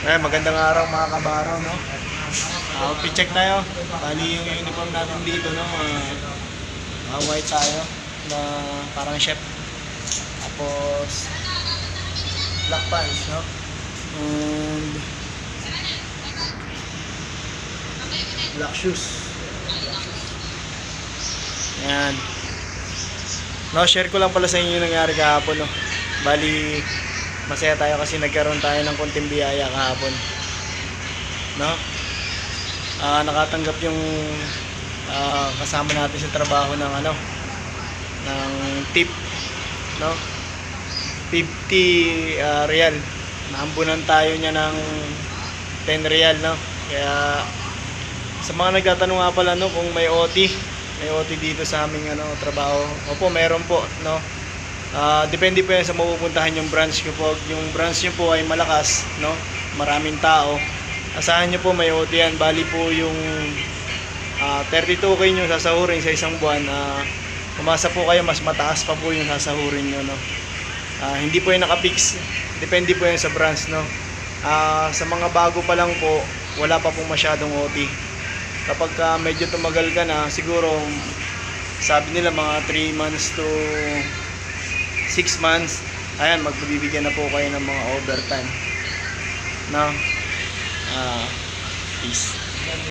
Magandang araw mga kabaro, no? Outfit check tayo. Bali yung uniform natin dito, no? White tayo na parang chef. Tapos black pants, no? And black shoes. Ayan. No, share ko lang pala sa inyo yung nangyari kahapon, no? Bali masaya tayo kasi nagkaroon tayo ng konting biyaya kahapon, no? Nakatanggap yung kasama natin sa trabaho ng ng tip, no? 50 real. Naambunan tayo niya ng 10 real, no? Kaya sa mga nagtatanong nga pala, no, kung may OT dito sa aming trabaho. Opo, meron po, no? Depende po yan sa mapupuntahan yung branch ko po. Yung branch nyo po ay malakas, no? Maraming tao. Asahan nyo po may OT yan. Bali po yung 32K nyo sasahurin sa isang buwan. Umasa po kayo, mas mataas pa po yung sasahurin nyo, no? Hindi po yung nakapix. Depende po yan sa branch, no? Sa mga bago pa lang po, wala pa po masyadong OT. Kapag medyo tumagal ka na, siguro sabi nila mga 3 months to 6 months, ayan, magbibigyan na po kayo ng mga overtime, no? Peace.